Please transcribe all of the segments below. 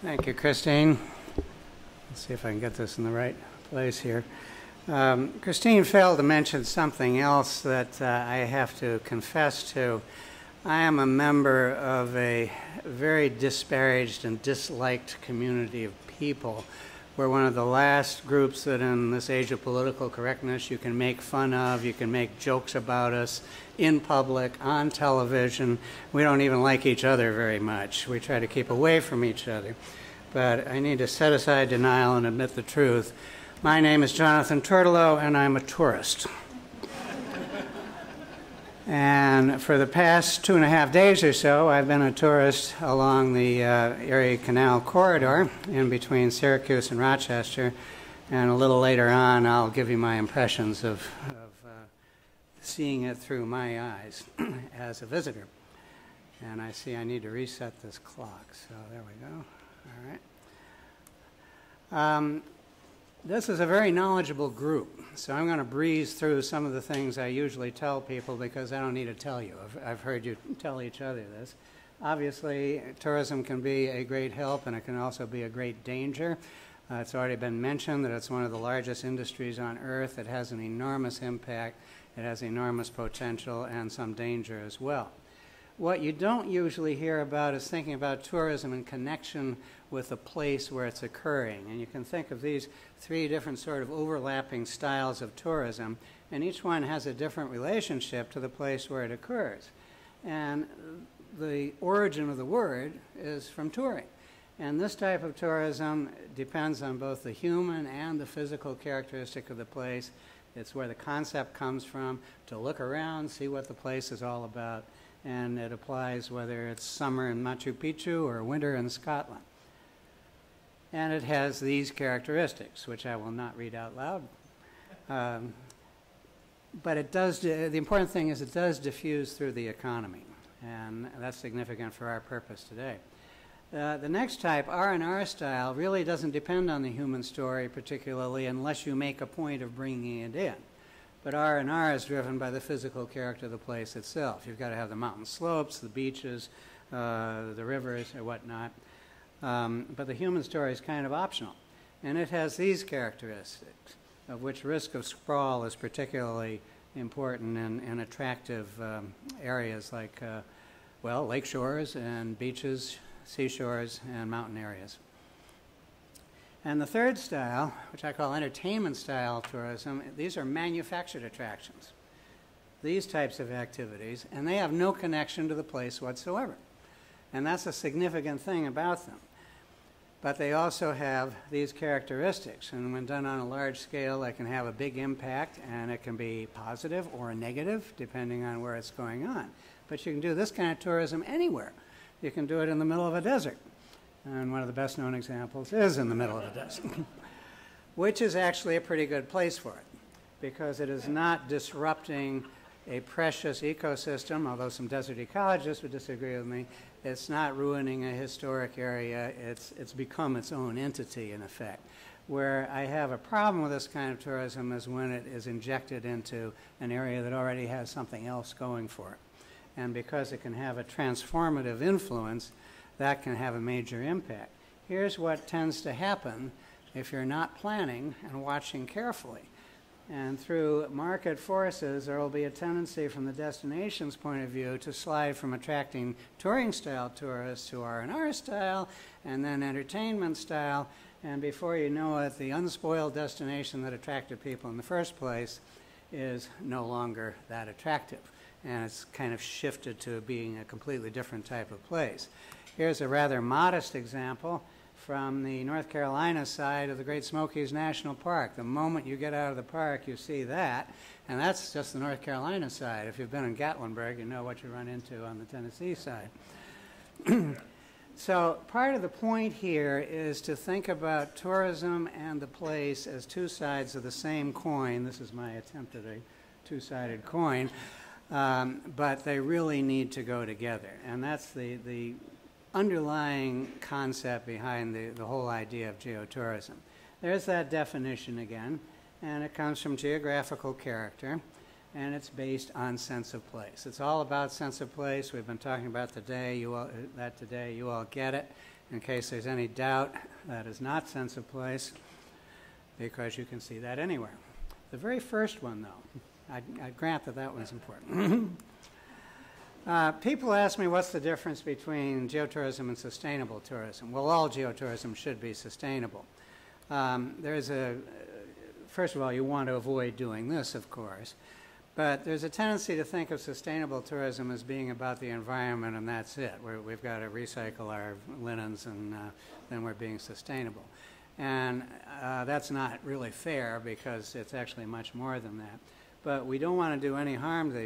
Thank you, Christine. Let's see if I can get this in the right place here. Christine failed to mention something else that I have to confess to. I am a member of a very disparaged and disliked community of people. We're one of the last groups that in this age of political correctness you can make fun of, you can make jokes about us in public, on television. We don't even like each other very much. We try to keep away from each other. But I need to set aside denial and admit the truth. My name is Jonathan Tourtellot, and I'm a tourist. And for the past 2.5 days or so, I've been a tourist along the Erie Canal corridor in between Syracuse and Rochester. And a little later on, I'll give you my impressions of seeing it through my eyes as a visitor. And I see I need to reset this clock, so there we go. All right. This is a very knowledgeable group, so I'm going to breeze through some of the things I usually tell people because I don't need to tell you. I've heard you tell each other this. Obviously, tourism can be a great help and it can also be a great danger. It's already been mentioned that it's one of the largest industries on earth. It has an enormous impact, it has enormous potential and some danger as well. What you don't usually hear about is thinking about tourism in connection with the place where it's occurring. And you can think of these 3 different sort of overlapping styles of tourism, and each one has a different relationship to the place where it occurs. And the origin of the word is from touring. And this type of tourism depends on both the human and the physical characteristic of the place. It's where the concept comes from, to look around, see what the place is all about. And it applies whether it's summer in Machu Picchu or winter in Scotland. And it has these characteristics, which I will not read out loud. But it does, the important thing is it does diffuse through the economy, and that's significant for our purpose today. The next type, R&R style, really doesn't depend on the human story particularly unless you make a point of bringing it in. But R&R is driven by the physical character of the place itself. You've got to have the mountain slopes, the beaches, the rivers, or whatnot. But the human story is kind of optional. And it has these characteristics, of which risk of sprawl is particularly important in attractive areas like, well, lake shores and beaches, seashores, and mountain areas. And the third style, which I call entertainment style tourism, these are manufactured attractions. These types of activities, and they have no connection to the place whatsoever. And that's a significant thing about them. But they also have these characteristics, and when done on a large scale, they can have a big impact, and it can be positive or negative, depending on where it's going on. But you can do this kind of tourism anywhere. You can do it in the middle of a desert. And one of the best known examples is in the middle of the desert, which is actually a pretty good place for it, because it is not disrupting a precious ecosystem, although some desert ecologists would disagree with me. It's not ruining a historic area. It's become its own entity, in effect. Where I have a problem with this kind of tourism is when it is injected into an area that already has something else going for it. And because it can have a transformative influence, that can have a major impact. Here's what tends to happen if you're not planning and watching carefully. And through market forces, there will be a tendency from the destination's point of view to slide from attracting touring-style tourists to R&R style, and then entertainment style, and before you know it, the unspoiled destination that attracted people in the first place is no longer that attractive. And it's kind of shifted to being a completely different type of place. Here's a rather modest example from the North Carolina side of the Great Smokies National Park. The moment you get out of the park, you see that, and that's just the North Carolina side. If you've been in Gatlinburg, you know what you run into on the Tennessee side. So part of the point here is to think about tourism and the place as 2 sides of the same coin. This is my attempt at a 2-sided coin, but they really need to go together, and that's the underlying concept behind the whole idea of geotourism. There's that definition again, and it comes from geographical character, and it's based on sense of place. It's all about sense of place. We've been talking about that today. You all get it, in case there's any doubt, that is not sense of place, because you can see that anywhere. The very first one, though, I grant that that one's important. People ask me what's the difference between geotourism and sustainable tourism. Well, all geotourism should be sustainable. First of all, you want to avoid doing this, of course, but there's a tendency to think of sustainable tourism as being about the environment and that's it. We've got to recycle our linens and then we're being sustainable. And that's not really fair because it's actually much more than that. But we don't want to do any harm to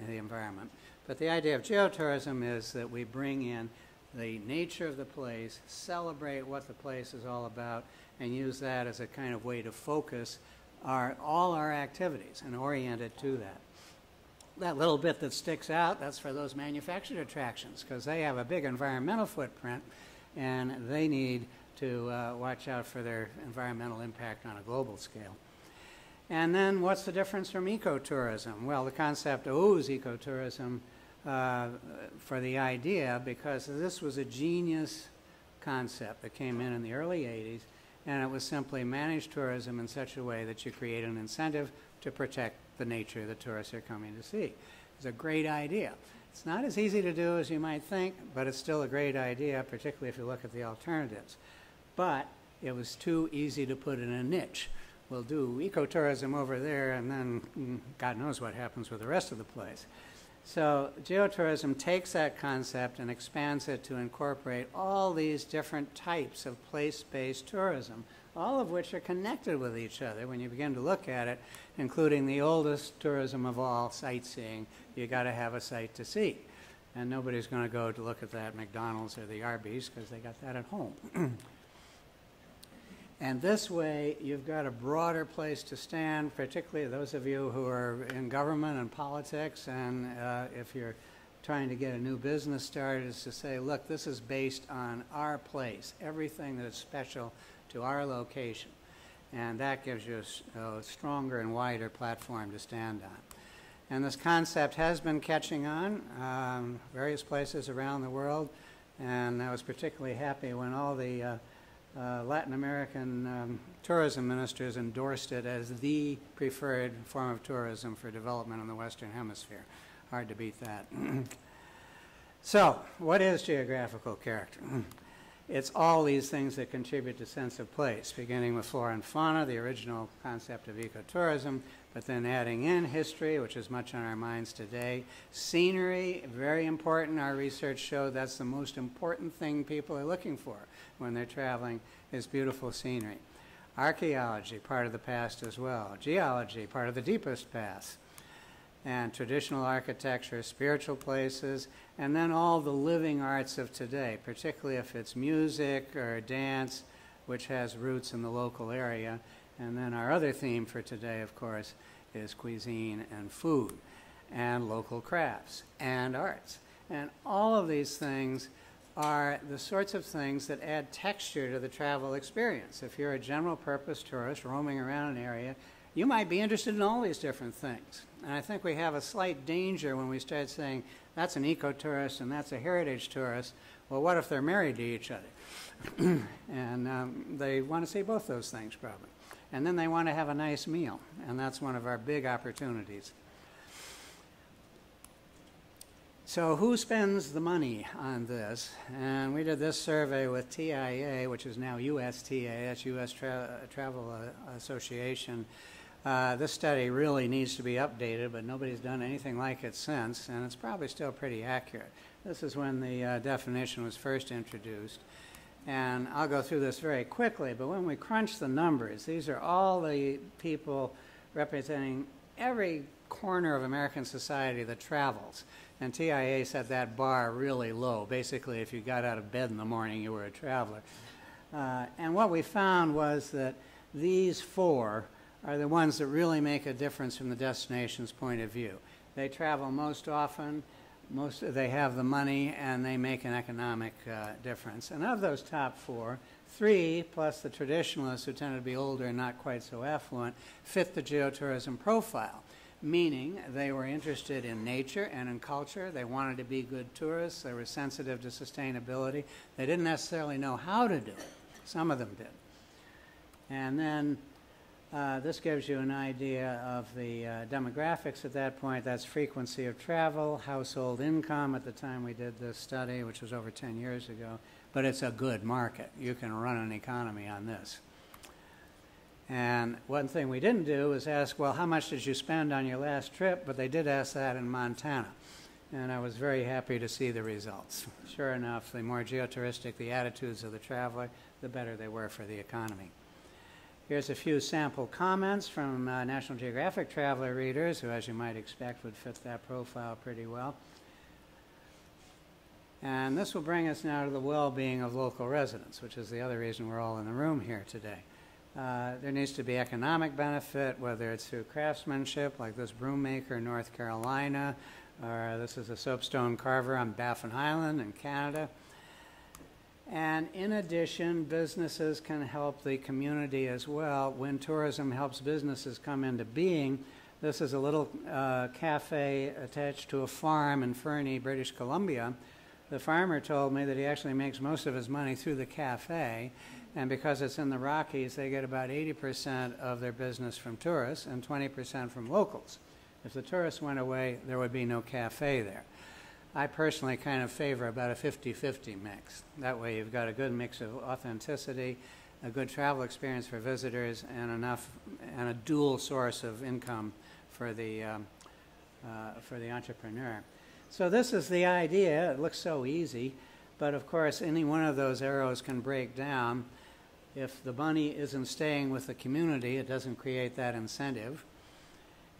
the environment. But the idea of geotourism is that we bring in the nature of the place, celebrate what the place is all about, and use that as a kind of way to focus all our activities and orient it to that. That little bit that sticks out, that's for those manufactured attractions because they have a big environmental footprint and they need to watch out for their environmental impact on a global scale. And then what's the difference from ecotourism? Well, the concept owes ecotourism for the idea because this was a genius concept that came in the early 80s, and it was simply manage tourism in such a way that you create an incentive to protect the nature the tourists are coming to see. It's a great idea. It's not as easy to do as you might think, but it's still a great idea, particularly if you look at the alternatives. But it was too easy to put in a niche. We'll do ecotourism over there, and then God knows what happens with the rest of the place. So geotourism takes that concept and expands it to incorporate all these different types of place-based tourism, all of which are connected with each other when you begin to look at it, including the oldest tourism of all, sightseeing. You got to have a sight to see. And nobody's going to go to look at that McDonald's or the Arby's because they got that at home. And this way, you've got a broader place to stand, particularly those of you who are in government and politics, and if you're trying to get a new business started, is to say, look, this is based on our place, everything that's special to our location. And that gives you a stronger and wider platform to stand on. And this concept has been catching on various places around the world, and I was particularly happy when all the Latin American tourism ministers endorsed it as the preferred form of tourism for development in the Western Hemisphere. Hard to beat that. So, what is geographical character? It's all these things that contribute to sense of place, beginning with flora and fauna, the original concept of ecotourism, but then adding in history, which is much on our minds today. Scenery, very important. Our research showed that's the most important thing people are looking for when they're traveling, is beautiful scenery. Archaeology, part of the past as well. Geology, part of the deepest past. And traditional architecture, spiritual places, and then all the living arts of today, particularly if it's music or dance, which has roots in the local area. And then our other theme for today, of course, is cuisine and food, and local crafts, and arts. And all of these things are the sorts of things that add texture to the travel experience. If you're a general purpose tourist roaming around an area, you might be interested in all these different things. And I think we have a slight danger when we start saying, that's an eco-tourist and that's a heritage tourist. Well, what if they're married to each other? And they want to see both those things, probably. And then they want to have a nice meal, and that's one of our big opportunities. So who spends the money on this? And we did this survey with TIA, which is now USTA, that's U.S. Travel Association. This study really needs to be updated, but nobody's done anything like it since, and it's probably still pretty accurate. This is when the definition was first introduced. And I'll go through this very quickly, but when we crunch the numbers, these are all the people representing every corner of American society that travels. And TIA set that bar really low. Basically, if you got out of bed in the morning, you were a traveler. And what we found was that these four are the ones that really make a difference from the destination's point of view. They travel most often, they have the money, and they make an economic difference. And of those top four, three, plus the traditionalists who tend to be older and not quite so affluent, fit the geotourism profile. meaning they were interested in nature and in culture. They wanted to be good tourists. They were sensitive to sustainability. They didn't necessarily know how to do it. Some of them did. And then this gives you an idea of the demographics at that point. That's frequency of travel, household income at the time we did this study, which was over 10 years ago. But it's a good market. You can run an economy on this. And one thing we didn't do was ask, well, how much did you spend on your last trip? But they did ask that in Montana. And I was very happy to see the results. Sure enough, the more geotouristic the attitudes of the traveler, the better they were for the economy. Here's a few sample comments from National Geographic Traveler readers, who, as you might expect, would fit that profile pretty well. And this will bring us now to the well-being of local residents, which is the other reason we're all in the room here today. There needs to be economic benefit, whether it's through craftsmanship, like this broom maker in North Carolina, or this is a soapstone carver on Baffin Island in Canada. And in addition, businesses can help the community as well. When tourism helps businesses come into being, this is a little cafe attached to a farm in Fernie, British Columbia. The farmer told me that he actually makes most of his money through the cafe, and because it's in the Rockies, they get about 80% of their business from tourists and 20% from locals. If the tourists went away, there would be no cafe there. I personally kind of favor about a 50-50 mix. That way you've got a good mix of authenticity, a good travel experience for visitors, and a dual source of income for the entrepreneur. So this is the idea. It looks so easy, but of course any one of those arrows can break down. If the money isn't staying with the community, it doesn't create that incentive.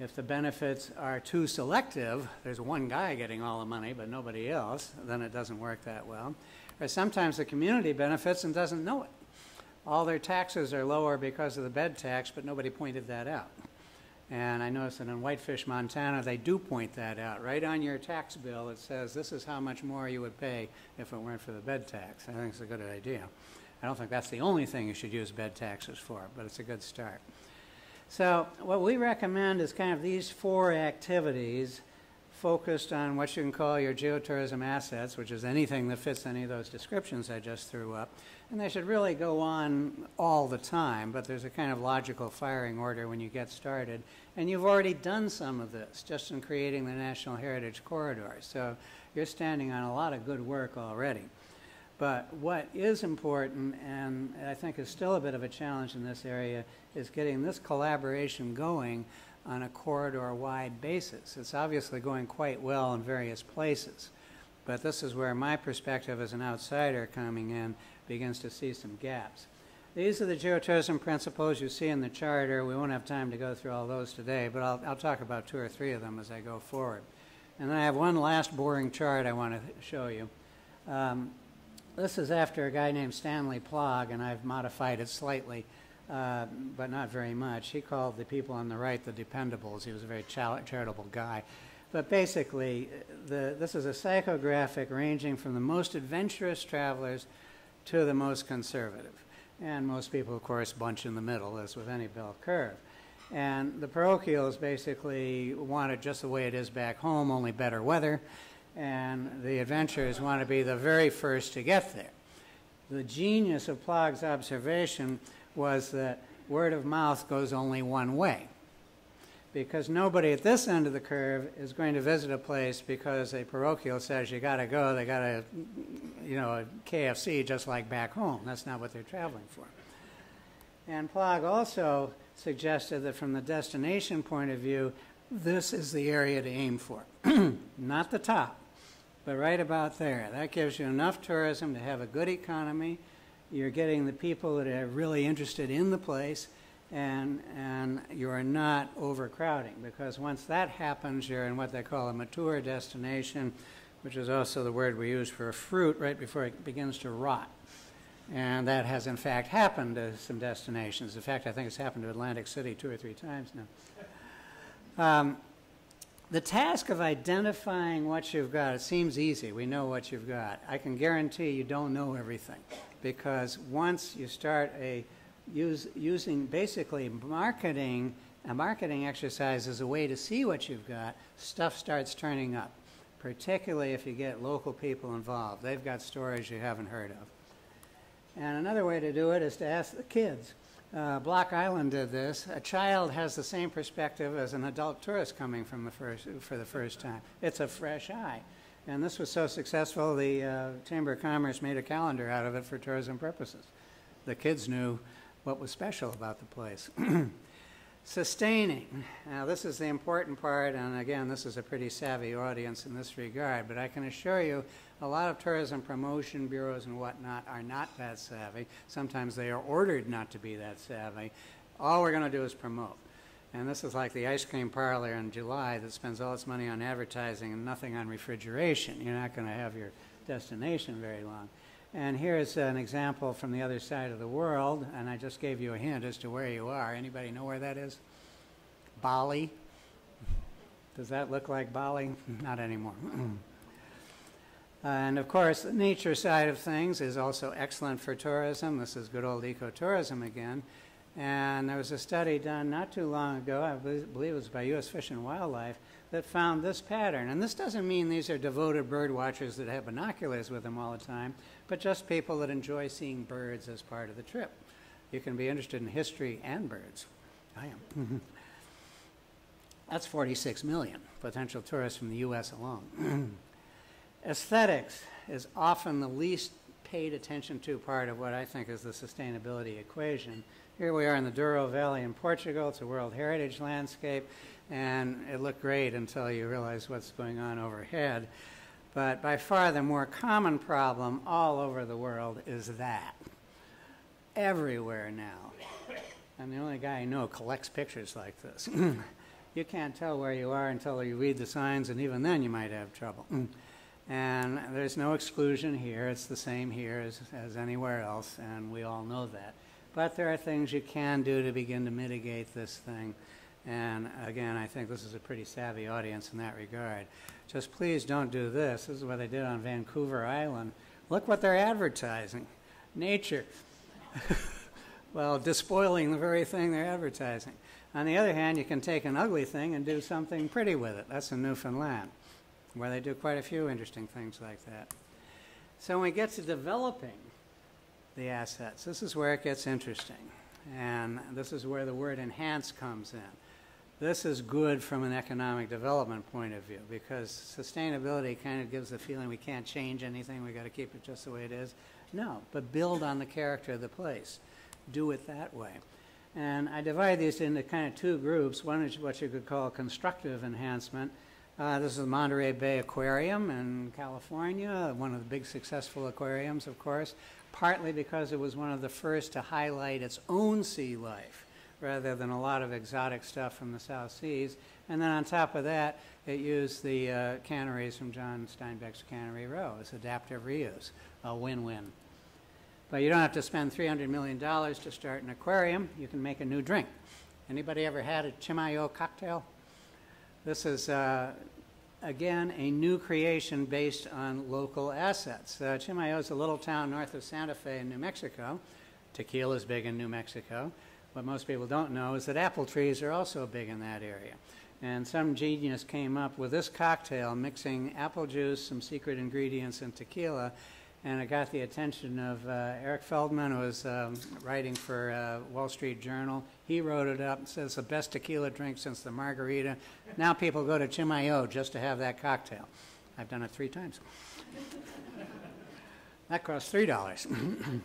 If the benefits are too selective, there's one guy getting all the money but nobody else, then it doesn't work that well. Or sometimes the community benefits and doesn't know it. All their taxes are lower because of the bed tax, but nobody pointed that out. And I noticed that in Whitefish, Montana, they do point that out. Right on your tax bill, it says this is how much more you would pay if it weren't for the bed tax. I think it's a good idea. I don't think that's the only thing you should use bed taxes for, but it's a good start. So what we recommend is kind of these 4 activities focused on what you can call your geotourism assets, which is anything that fits any of those descriptions I just threw up. And they should really go on all the time, but there's a kind of logical firing order when you get started. And you've already done some of this just in creating the National Heritage Corridor. So you're standing on a lot of good work already. But what is important, and I think is still a bit of a challenge in this area, is getting this collaboration going on a corridor-wide basis. It's obviously going quite well in various places, but this is where my perspective as an outsider coming in begins to see some gaps. These are the geotourism principles you see in the charter. We won't have time to go through all those today, but I'll talk about 2 or 3 of them as I go forward. And then I have one last boring chart I want to show you. This is after a guy named Stanley Plogg, and I've modified it slightly, but not very much. He called the people on the right the dependables. He was a very charitable guy. But basically, this is a psychographic ranging from the most adventurous travelers to the most conservative. And most people, of course, bunch in the middle, as with any bell curve. And the parochials basically want it just the way it is back home, only better weather. And the adventurers want to be the very first to get there. The genius of Plogg's observation was that word of mouth goes only one way, because nobody at this end of the curve is going to visit a place because a parochial says you got to go, they got a KFC just like back home. That's not what they're traveling for. And Plogg also suggested that from the destination point of view, this is the area to aim for. Not the top, but right about there. That gives you enough tourism to have a good economy. You're getting the people that are really interested in the place, and you are not overcrowding, because once that happens, you're in what they call a mature destination, which is also the word we use for a fruit right before it begins to rot. And that has, in fact, happened to some destinations. In fact, I think it's happened to Atlantic City 2 or 3 times now. The task of identifying what you've got, it seems easy. We know what you've got. I can guarantee you don't know everything, because once you start using basically marketing a marketing exercise is a way to see what you've got. Stuff starts turning up, particularly if you get local people involved. They've got stories you haven't heard of. And another way to do it is to ask the kids. Block Island did this. A child has the same perspective as an adult tourist coming from for the first time. It's a fresh eye. And this was so successful, the Chamber of Commerce made a calendar out of it for tourism purposes. The kids knew what was special about the place. Sustaining. Now, this is the important part, and again, this is a pretty savvy audience in this regard, but I can assure you a lot of tourism promotion bureaus and whatnot are not that savvy. Sometimes they are ordered not to be that savvy. All we're going to do is promote. And this is like the ice cream parlor in July that spends all its money on advertising and nothing on refrigeration. You're not going to have your destination very long. And here's an example from the other side of the world, and I just gave you a hint as to where you are. Anybody know where that is? Bali. Does that look like Bali? Not anymore. And of course, the nature side of things is also excellent for tourism. This is good old ecotourism again. And there was a study done not too long ago, I believe it was by U.S. Fish and Wildlife, that found this pattern. And this doesn't mean these are devoted bird watchers that have binoculars with them all the time, but just people that enjoy seeing birds as part of the trip. You can be interested in history and birds. I am. That's 46 million potential tourists from the U.S. alone. Aesthetics is often the least paid attention to part of what I think is the sustainability equation. Here we are in the Douro Valley in Portugal. It's a World Heritage landscape, and it looked great until you realize what's going on overhead. But by far the more common problem all over the world is that. Everywhere now. I'm the only guy I know who collects pictures like this. You can't tell where you are until you read the signs, and even then you might have trouble. And there's no exclusion here. It's the same here as anywhere else, and we all know that. But there are things you can do to begin to mitigate this thing. And again, I think this is a pretty savvy audience in that regard. Just please don't do this. This is what they did on Vancouver Island. Look what they're advertising. Nature. Well, despoiling the very thing they're advertising. On the other hand, you can take an ugly thing and do something pretty with it. That's in Newfoundland, where they do quite a few interesting things like that. So when we get to developing the assets, this is where it gets interesting. And this is where the word enhance comes in. This is good from an economic development point of view, because sustainability kind of gives the feeling we can't change anything, we got to keep it just the way it is. No, but build on the character of the place. Do it that way. And I divide these into kind of two groups. One is what you could call constructive enhancement. This is the Monterey Bay Aquarium in California, one of the big successful aquariums, of course, partly because it was one of the first to highlight its own sea life rather than a lot of exotic stuff from the South Seas. And then on top of that, it used the canneries from John Steinbeck's Cannery Row as adaptive reuse, a win-win. But you don't have to spend $300 million to start an aquarium. You can make a new drink. Anybody ever had a Chimayo cocktail? This is, again, a new creation based on local assets. Chimayo is a little town north of Santa Fe in New Mexico. Tequila is big in New Mexico. What most people don't know is that apple trees are also big in that area. And some genius came up with this cocktail, mixing apple juice, some secret ingredients, and tequila. And it got the attention of Eric Feldman, who was writing for Wall Street Journal. He wrote it up and says it's the best tequila drink since the margarita. Now people go to Chimayo just to have that cocktail. I've done it 3 times. That costs $3.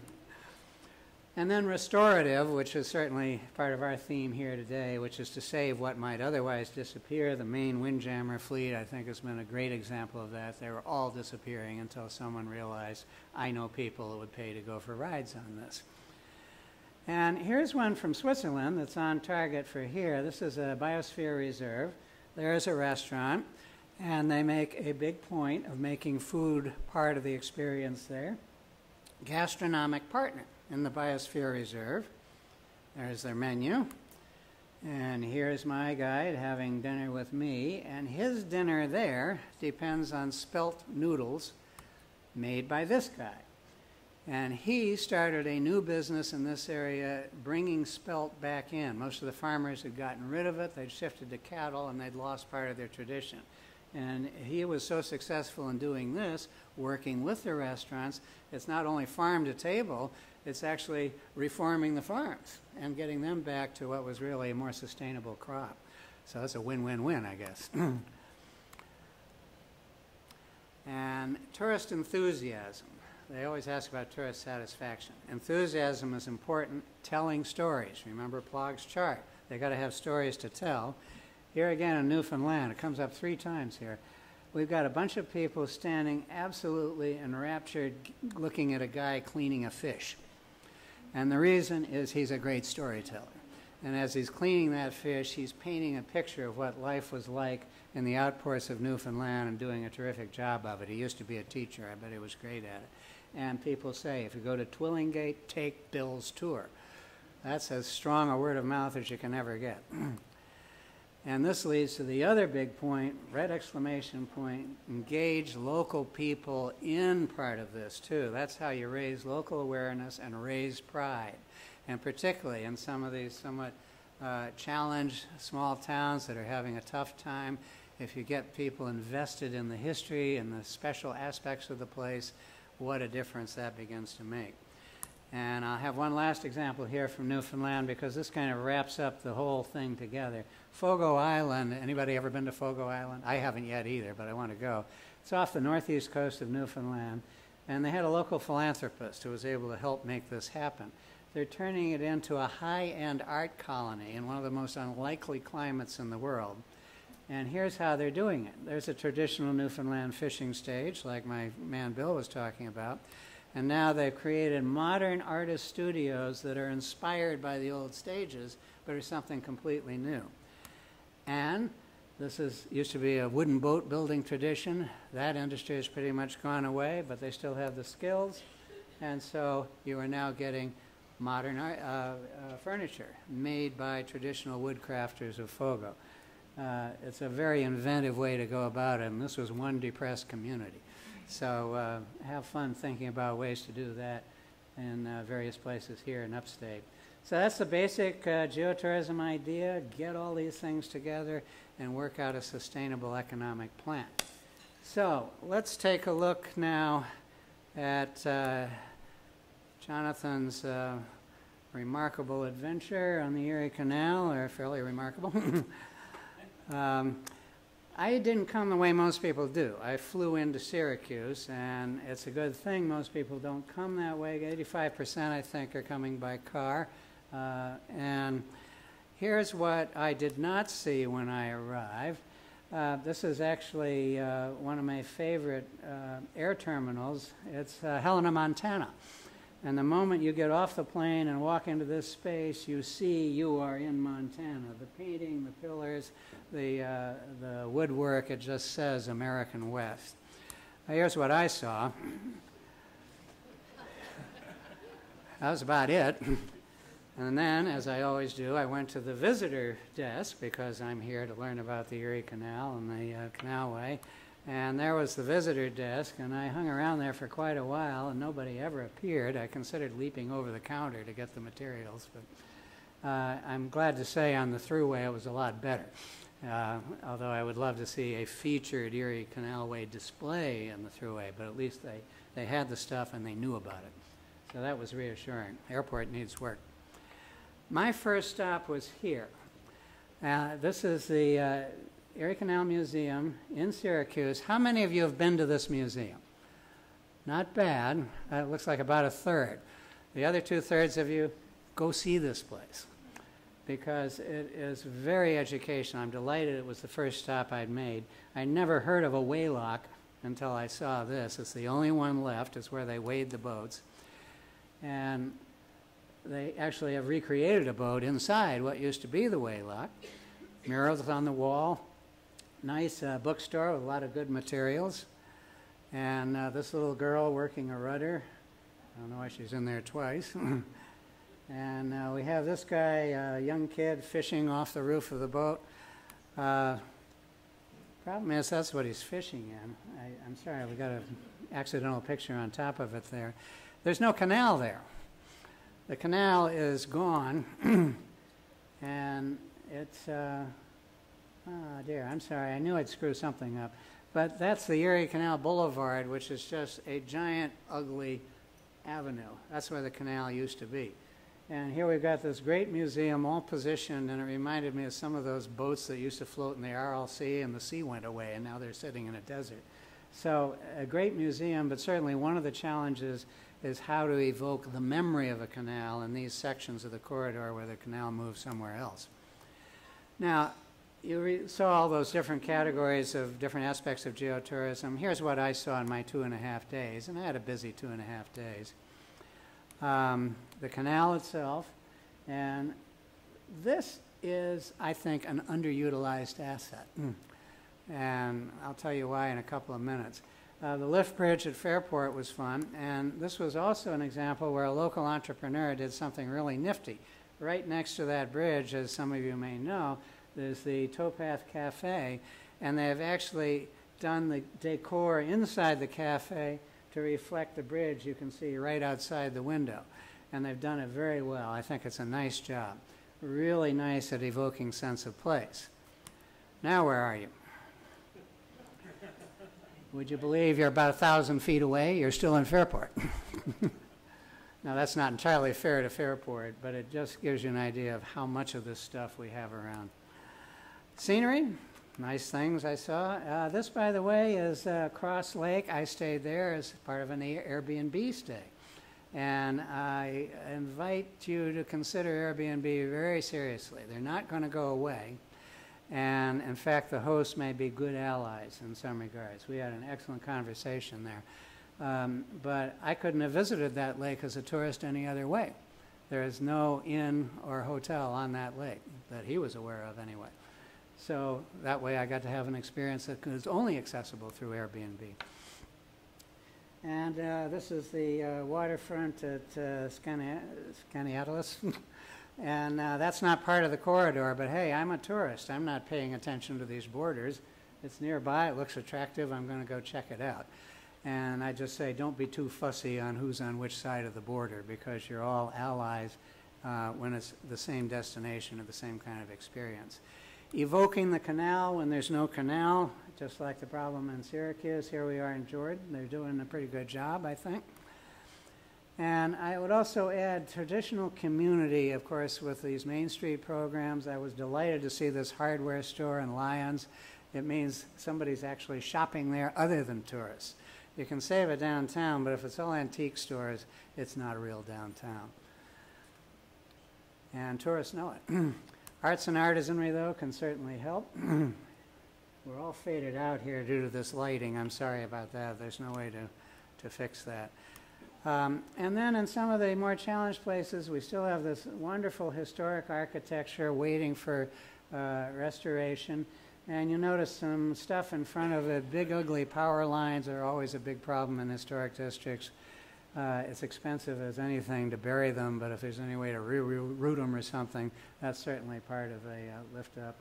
And then restorative, which is certainly part of our theme here today, which is to save what might otherwise disappear. The Maine Windjammer fleet, I think, has been a great example of that. They were all disappearing until someone realized, I know people who would pay to go for rides on this. And here's one from Switzerland that's on target for here. This is a biosphere reserve. There's a restaurant, and they make a big point of making food part of the experience there. Gastronomic partner in the Biosphere Reserve. There's their menu. And here's my guide having dinner with me. And his dinner there depends on spelt noodles made by this guy. And he started a new business in this area, bringing spelt back in. Most of the farmers had gotten rid of it. They'd shifted to cattle, and they'd lost part of their tradition. And he was so successful in doing this, working with the restaurants, it's not only farm to table, it's actually reforming the farms and getting them back to what was really a more sustainable crop. So that's a win-win-win, I guess. And tourist enthusiasm. They always ask about tourist satisfaction. Enthusiasm is important. Telling stories. Remember Plog's chart. They got to have stories to tell. Here again in Newfoundland, it comes up 3 times here. We've got a bunch of people standing absolutely enraptured looking at a guy cleaning a fish. And the reason is he's a great storyteller. And as he's cleaning that fish, he's painting a picture of what life was like in the outports of Newfoundland and doing a terrific job of it. He used to be a teacher. I bet he was great at it. And people say, if you go to Twillingate, take Bill's tour. That's as strong a word of mouth as you can ever get. And this leads to the other big point, red exclamation point, engage local people in part of this too. That's how you raise local awareness and raise pride. And particularly in some of these somewhat challenged small towns that are having a tough time, if you get people invested in the history and the special aspects of the place, what a difference that begins to make. And I'll have one last example here from Newfoundland because this kind of wraps up the whole thing together. Fogo Island, anybody ever been to Fogo Island? I haven't yet either, but I want to go. It's off the northeast coast of Newfoundland, and they had a local philanthropist who was able to help make this happen. They're turning it into a high-end art colony in one of the most unlikely climates in the world. And here's how they're doing it. There's a traditional Newfoundland fishing stage, like my man Bill was talking about. And now they've created modern artist studios that are inspired by the old stages, but are something completely new. And this used to be a wooden boat building tradition. That industry has pretty much gone away, but they still have the skills. And so you are now getting modern furniture made by traditional woodcrafters of Fogo. It's a very inventive way to go about it, and this was one depressed community. So have fun thinking about ways to do that in various places here in upstate. So that's the basic geotourism idea. Get all these things together and work out a sustainable economic plan. So let's take a look now at Jonathan's remarkable adventure on the Erie Canal, or fairly remarkable. I didn't come the way most people do. I flew into Syracuse, and it's a good thing most people don't come that way. 85%, I think, are coming by car. And here's what I did not see when I arrived. This is actually one of my favorite air terminals. It's Helena, Montana. And the moment you get off the plane and walk into this space, you see you are in Montana. The painting, the pillars, the woodwork, it just says American West. Now, here's what I saw. That was about it. And then, as I always do, I went to the visitor desk because I'm here to learn about the Erie Canal and the Canalway. And there was the visitor desk, and I hung around there for quite a while, and nobody ever appeared. I considered leaping over the counter to get the materials, but I'm glad to say on the thruway it was a lot better. Although I would love to see a featured Erie Canalway display in the thruway, but at least they had the stuff and they knew about it. So that was reassuring. Airport needs work. My first stop was here. This is the Erie Canal Museum in Syracuse. How many of you have been to this museum? Not bad. It looks like about a third. The other 2/3 of you, go see this place because it is very educational. I'm delighted it was the first stop I'd made. I never heard of a waylock until I saw this. It's the only one left. It's where they weighed the boats. And they actually have recreated a boat inside what used to be the waylock. Murals on the wall. Nice bookstore with a lot of good materials. And this little girl working a rudder. I don't know why she's in there twice. And we have this guy, a young kid, fishing off the roof of the boat. Problem is, that's what he's fishing in. I'm sorry, we got an accidental picture on top of it there. There's no canal there. The canal is gone, and it's, oh dear, I'm sorry, I knew I'd screw something up. But that's the Erie Canal Boulevard, which is just a giant, ugly avenue. That's where the canal used to be. And here we've got this great museum all positioned, and it reminded me of some of those boats that used to float in the RLC, and the sea went away, and now they're sitting in a desert. So a great museum, but certainly one of the challenges is how to evoke the memory of a canal in these sections of the corridor where the canal moves somewhere else. Now, you saw all those different categories of different aspects of geotourism. Here's what I saw in my 2.5 days, and I had a busy 2.5 days. The canal itself, and this is, I think, an underutilized asset. And I'll tell you why in a couple of minutes. The lift bridge at Fairport was fun, and this was also an example where a local entrepreneur did something really nifty. Right next to that bridge, as some of you may know, there's the Towpath Cafe, and they've actually done the decor inside the cafe to reflect the bridge you can see right outside the window. And they've done it very well. I think it's a nice job. Really nice at evoking sense of place. Now where are you? Would you believe you're about 1,000 feet away? You're still in Fairport. Now, that's not entirely fair to Fairport, but it just gives you an idea of how much of this stuff we have around. Scenery, nice things I saw. This, by the way, is Cross Lake. I stayed there as part of an Airbnb stay. And I invite you to consider Airbnb very seriously. They're not going to go away. And in fact, the hosts may be good allies in some regards. We had an excellent conversation there. But I couldn't have visited that lake as a tourist any other way. There is no inn or hotel on that lake that he was aware of anyway. So that way I got to have an experience that was only accessible through Airbnb. And this is the waterfront at Skaneateles. And that's not part of the corridor, but hey, I'm a tourist. I'm not paying attention to these borders. It's nearby, it looks attractive, I'm going to go check it out. And I just say, don't be too fussy on who's on which side of the border, because you're all allies when it's the same destination or the same kind of experience. Evoking the canal when there's no canal, just like the problem in Syracuse. Here we are in Jordan. They're doing a pretty good job, I think. And I would also add traditional community, of course, with these Main Street programs. I was delighted to see this hardware store in Lyons. It means somebody's actually shopping there other than tourists. You can save it downtown, but if it's all antique stores, it's not a real downtown. And tourists know it. Arts and artisanry, though, can certainly help. We're all faded out here due to this lighting. I'm sorry about that. There's no way to fix that. And then in some of the more challenged places, we still have this wonderful historic architecture waiting for restoration. And you notice some stuff in front of it. Big, ugly power lines are always a big problem in historic districts. It's expensive as anything to bury them, but if there's any way to root them or something, that's certainly part of a lift up.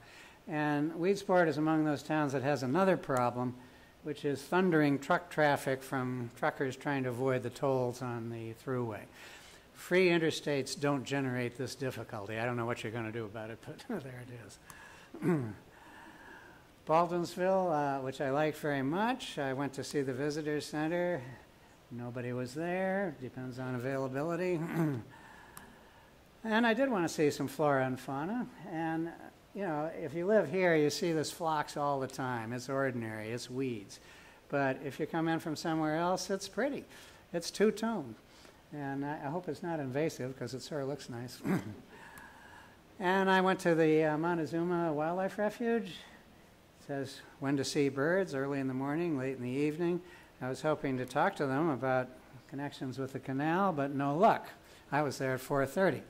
And Weedsport is among those towns that has another problem, which is thundering truck traffic from truckers trying to avoid the tolls on the thruway. Free interstates don't generate this difficulty. I don't know what you're going to do about it, but there it is. Baldwinsville, which I like very much. I went to see the visitor center. Nobody was there. Depends on availability. And I did want to see some flora and fauna. And you know, if you live here, you see this phlox all the time. It's ordinary, it's weeds. But if you come in from somewhere else, it's pretty. It's two-tone. And I hope it's not invasive, because it sort of looks nice. And I went to the Montezuma Wildlife Refuge. It says when to see birds, early in the morning, late in the evening. I was hoping to talk to them about connections with the canal, but no luck. I was there at 4:30.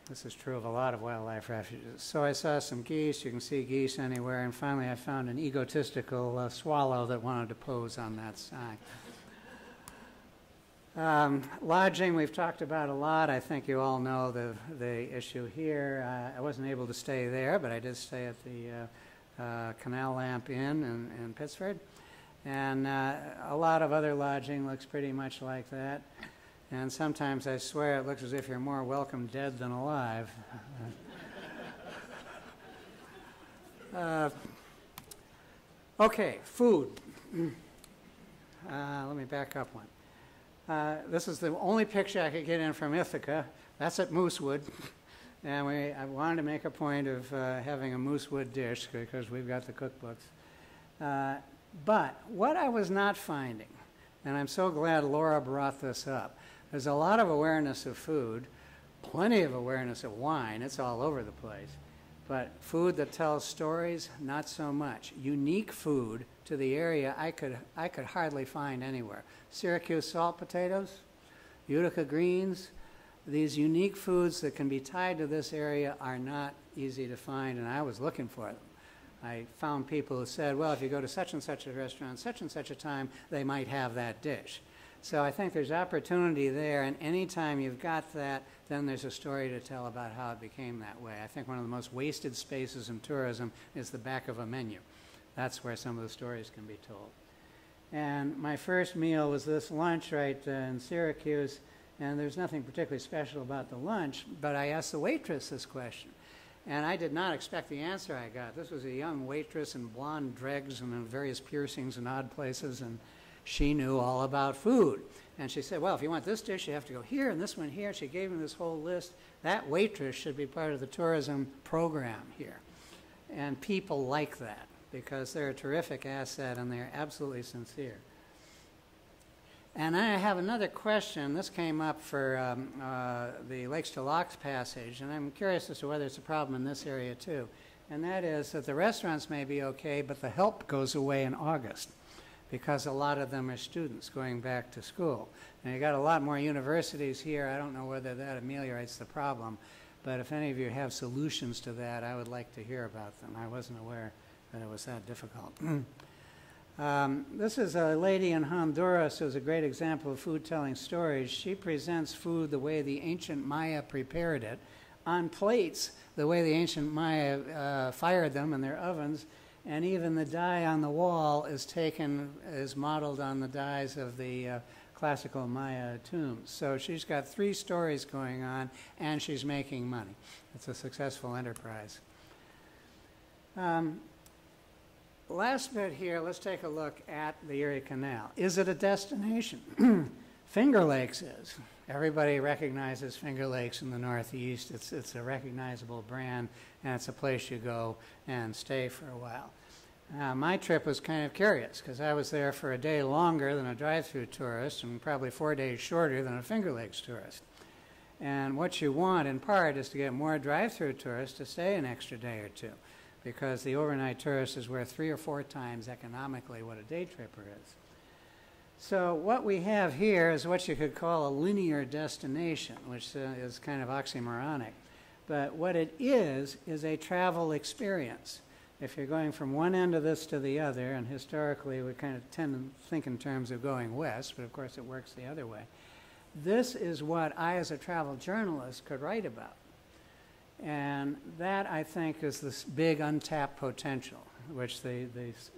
This is true of a lot of wildlife refuges. So I saw some geese. You can see geese anywhere. And finally, I found an egotistical swallow that wanted to pose on that side. Lodging, we've talked about a lot. I think you all know the issue here. I wasn't able to stay there, but I did stay at the Canal Lamp Inn in Pittsford. And a lot of other lodging looks pretty much like that. And sometimes I swear it looks as if you're more welcome dead than alive. Okay, food. Let me back up one. This is the only picture I could get in from Ithaca. That's at Moosewood. And I wanted to make a point of having a Moosewood dish because we've got the cookbooks. But what I was not finding, and I'm so glad Laura brought this up, there's a lot of awareness of food, plenty of awareness of wine. It's all over the place. But food that tells stories, not so much. Unique food to the area I could hardly find anywhere. Syracuse salt potatoes, Utica greens, these unique foods that can be tied to this area are not easy to find, and I was looking for them. I found people who said, well, if you go to such and such a restaurant, such and such a time, they might have that dish. So I think there's opportunity there, and anytime you've got that, then there's a story to tell about how it became that way. I think one of the most wasted spaces in tourism is the back of a menu. That's where some of the stories can be told. And my first meal was this lunch right in Syracuse, and there's nothing particularly special about the lunch, but I asked the waitress this question. And I did not expect the answer I got. This was a young waitress in blonde dregs and in various piercings in odd places, and she knew all about food. And she said, well, if you want this dish, you have to go here, and this one here. She gave me this whole list. That waitress should be part of the tourism program here. And people like that because they're a terrific asset and they're absolutely sincere. And I have another question. This came up for the Lakes to Locks passage, and I'm curious as to whether it's a problem in this area too. And that is that the restaurants may be okay, but the help goes away in August because a lot of them are students going back to school. And you got a lot more universities here. I don't know whether that ameliorates the problem, but if any of you have solutions to that, I would like to hear about them. I wasn't aware that it was that difficult. This is a lady in Honduras who's a great example of food telling stories. She presents food the way the ancient Maya prepared it, on plates the way the ancient Maya fired them in their ovens, and even the dye on the wall is modeled on the dyes of the classical Maya tombs. So she's got 3 stories going on, and she's making money. It's a successful enterprise. Last bit here, let's take a look at the Erie Canal. Is it a destination? Finger Lakes is. Everybody recognizes Finger Lakes in the Northeast. It's a recognizable brand, and it's a place you go and stay for a while. My trip was kind of curious because I was there for a day longer than a drive-through tourist and probably 4 days shorter than a Finger Lakes tourist. And what you want, in part, is to get more drive-through tourists to stay an extra day or two, because the overnight tourist is worth 3 or 4 times economically what a day tripper is. So what we have here is what you could call a linear destination, which is kind of oxymoronic. But what it is a travel experience. If you're going from one end of this to the other, and historically we kind of tend to think in terms of going west, but of course it works the other way. This is what I, as a travel journalist, could write about. And that, I think, is this big untapped potential, which the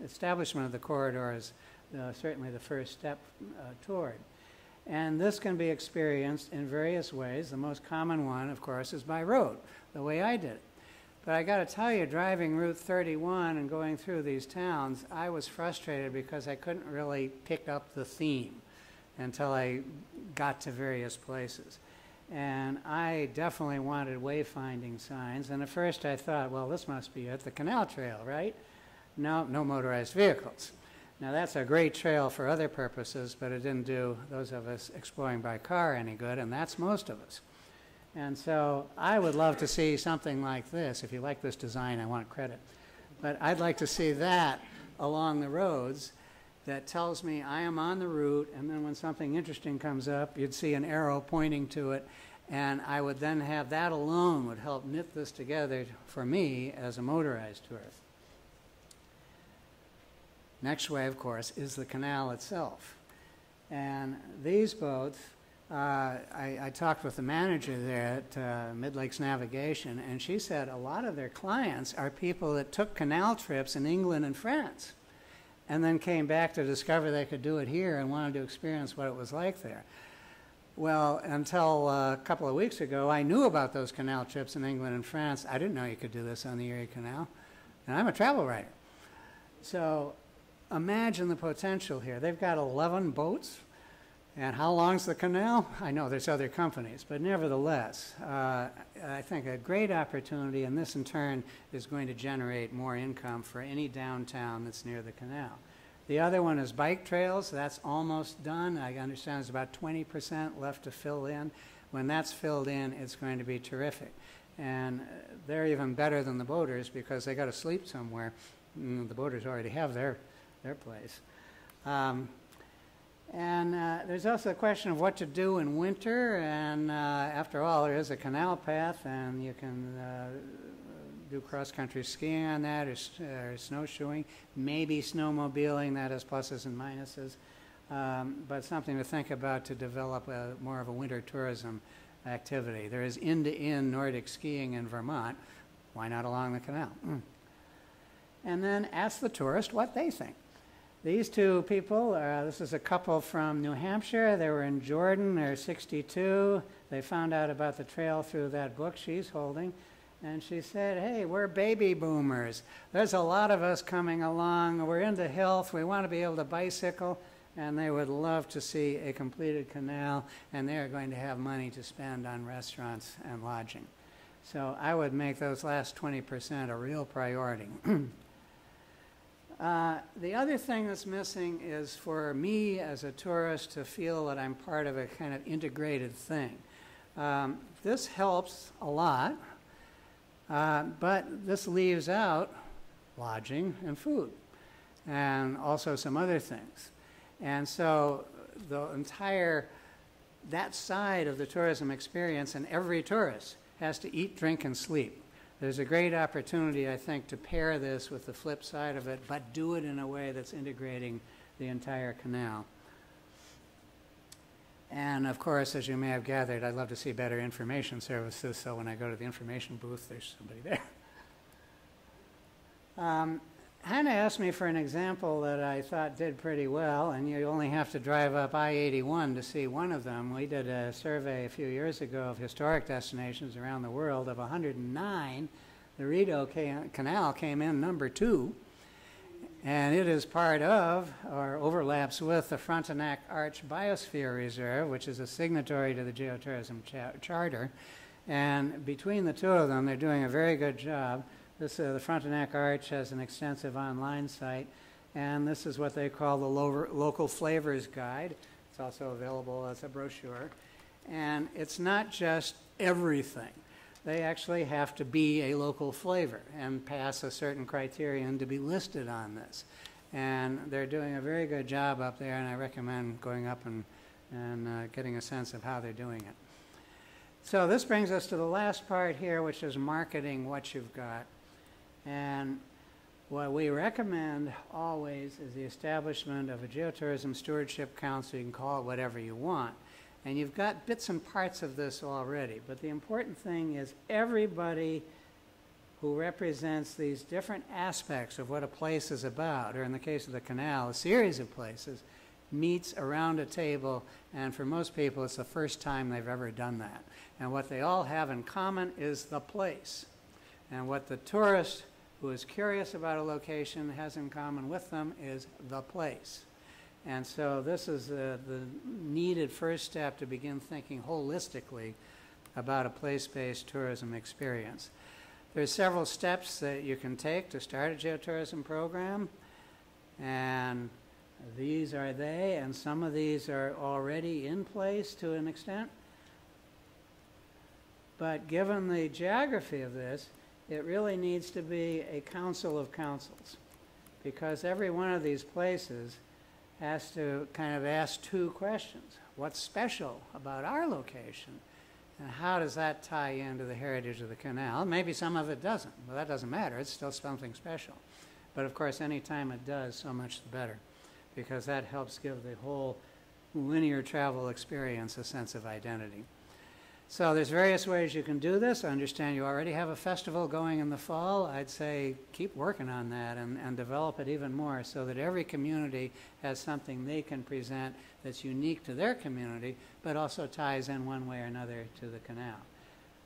establishment of the corridor is certainly the first step toward. And this can be experienced in various ways. The most common one, of course, is by road, the way I did it. But I got to tell you, driving Route 31 and going through these towns, I was frustrated because I couldn't really pick up the theme until I got to various places. And I definitely wanted wayfinding signs. And at first I thought, well, this must be it, the Canal Trail, right? No motorized vehicles. Now that's a great trail for other purposes, but it didn't do those of us exploring by car any good, and that's most of us. And so I would love to see something like this. If you like this design, I want credit. But I'd like to see that along the roads that tells me I am on the route, and then when something interesting comes up, you'd see an arrow pointing to it, and I would then have that alone would help knit this together for me as a motorized tourist. Next way, of course, is the canal itself. And these boats, I talked with the manager there at Mid-Lakes Navigation, and she said a lot of their clients are people that took canal trips in England and France. and then came back to discover they could do it here and wanted to experience what it was like there. Well, until a couple of weeks ago, I knew about those canal trips in England and France. I didn't know you could do this on the Erie Canal, and I'm a travel writer. So imagine the potential here. They've got 11 boats, and how long's the canal? I know there's other companies, but nevertheless, I think a great opportunity, and this in turn is going to generate more income for any downtown that's near the canal. The other one is bike trails. That's almost done. I understand there's about 20% left to fill in. When that's filled in, it's going to be terrific. And they're even better than the boaters because they got to sleep somewhere. The boaters already have their place. There's also a question of what to do in winter. And after all, there is a canal path, and you can do cross-country skiing on that, or snowshoeing, maybe snowmobiling. That has pluses and minuses, but something to think about to develop more of a winter tourism activity. There is end-to-end Nordic skiing in Vermont. Why not along the canal? And then ask the tourist what they think. These two people, this is a couple from New Hampshire. They were in Jordan. They're 62. They found out about the trail through that book she's holding. And she said, hey, we're baby boomers. There's a lot of us coming along. We're into health. We want to be able to bicycle. And they would love to see a completed canal. And they are going to have money to spend on restaurants and lodging. So I would make those last 20% a real priority. The other thing that's missing is for me as a tourist to feel that I'm part of a kind of integrated thing. This helps a lot. But this leaves out lodging and food, and also some other things. And so that side of the tourism experience, and every tourist has to eat, drink, and sleep. There's a great opportunity, I think, to pair this with the flip side of it, but do it in a way that's integrating the entire canal. And of course, as you may have gathered, I'd love to see better information services, so when I go to the information booth, there's somebody there. Hannah asked me for an example that I thought did pretty well, and you only have to drive up I-81 to see one of them. We did a survey a few years ago of historic destinations around the world. Of 109, the Rideau Canal came in number 2. And it is part of, or overlaps with, the Frontenac Arch Biosphere Reserve, which is a signatory to the Geotourism Charter. And between the two of them, they're doing a very good job. The Frontenac Arch has an extensive online site, and this is what they call the local Flavours guide. It's also available as a brochure. And it's not just everything. They actually have to be a local flavor and pass a certain criterion to be listed on this. And they're doing a very good job up there, and I recommend going up and getting a sense of how they're doing it. So this brings us to the last part here, which is marketing what you've got. And what we recommend always is the establishment of a Geotourism Stewardship Council. You can call it whatever you want. And you've got bits and parts of this already, but the important thing is everybody who represents these different aspects of what a place is about, or in the case of the canal, a series of places, meets around a table, and for most people it's the first time they've ever done that. And what they all have in common is the place. And what the tourist who is curious about a location has in common with them is the place. And so this is the needed first step to begin thinking holistically about a place-based tourism experience. There's several steps that you can take to start a geotourism program, and these are they, and some of these are already in place to an extent. But given the geography of this, it really needs to be a council of councils, because every one of these places has to kind of ask two questions. What's special about our location? And how does that tie into the heritage of the canal? Maybe some of it doesn't. Well, that doesn't matter. It's still something special. But of course, any time it does, so much the better, because that helps give the whole linear travel experience a sense of identity. So there's various ways you can do this. I understand you already have a festival going in the fall. I'd say keep working on that and develop it even more so that every community has something they can present that's unique to their community, but also ties in one way or another to the canal.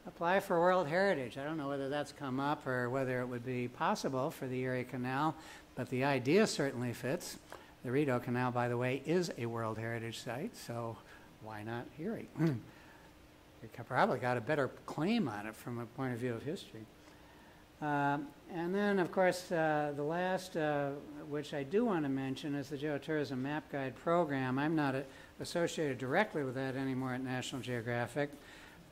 Apply for World Heritage. I don't know whether that's come up or whether it would be possible for the Erie Canal, but the idea certainly fits. The Rideau Canal, by the way, is a World Heritage Site, so why not Erie? You probably got a better claim on it from a point of view of history. And then, of course, the last, which I do want to mention, is the Geotourism Map Guide program. I'm not associated directly with that anymore at National Geographic,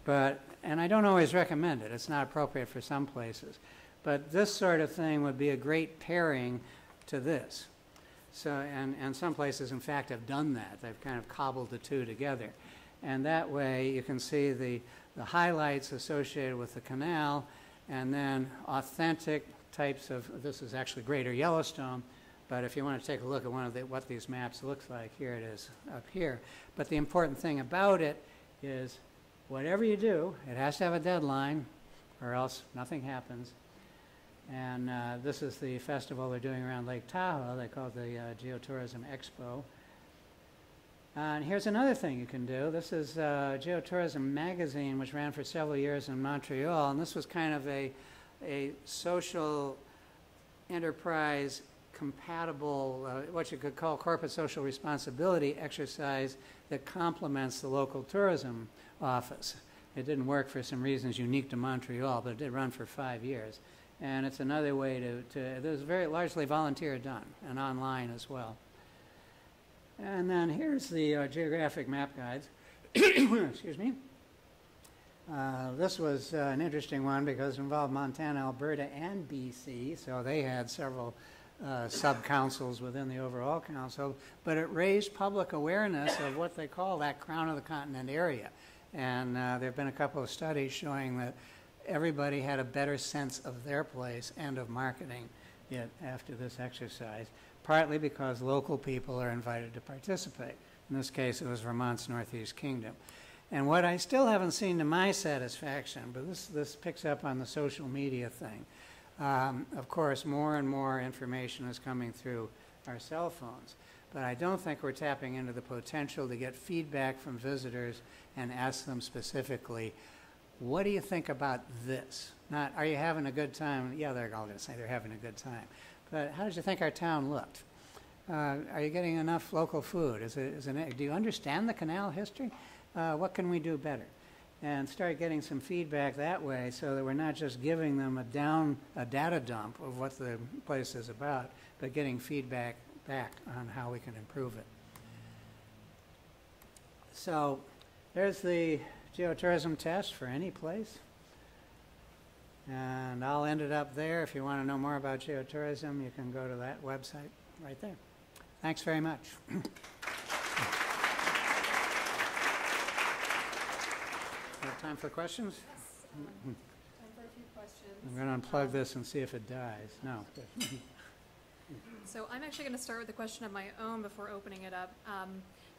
and I don't always recommend it. It's not appropriate for some places. But this sort of thing would be a great pairing to this. So, and some places, in fact, have done that. They've kind of cobbled the two together. And that way you can see the highlights associated with the canal, and then authentic types of, this is actually Greater Yellowstone, but if you want to take a look at what these maps looks like, here it is up here. But the important thing about it is whatever you do, it has to have a deadline or else nothing happens. And this is the festival they're doing around Lake Tahoe. They call it the Geotourism Expo. And here's another thing you can do. This is Geotourism Magazine, which ran for several years in Montreal. And this was kind of a social enterprise compatible, what you could call corporate social responsibility exercise that complements the local tourism office. It didn't work for some reasons unique to Montreal, but it did run for 5 years. And it's another way it was very largely volunteer done and online as well. And then here's the geographic map guides. Excuse me. This was an interesting one because it involved Montana, Alberta, and BC, so they had several sub-councils within the overall council, but it raised public awareness of what they call that crown of the continent area. And there have been a couple of studies showing that everybody had a better sense of their place and of marketing it after this exercise, partly because local people are invited to participate. In this case, it was Vermont's Northeast Kingdom. And what I still haven't seen to my satisfaction, but this picks up on the social media thing. Of course, more and more information is coming through our cell phones, but I don't think we're tapping into the potential to get feedback from visitors and ask them specifically, what do you think about this? Not, are you having a good time? Yeah, they're all going to say they're having a good time. But how did you think our town looked? Are you getting enough local food? Do you understand the canal history? What can we do better? And start getting some feedback that way so that we're not just giving them a data dump of what the place is about, but getting feedback back on how we can improve it. So there's the geotourism test for any place. And I'll end it up there. If you want to know more about geotourism, you can go to that website right there. Thanks very much. Time for questions? Yes. Time for a few questions. I'm going to unplug this and see if it dies. No. So I'm actually going to start with a question of my own before opening it up. A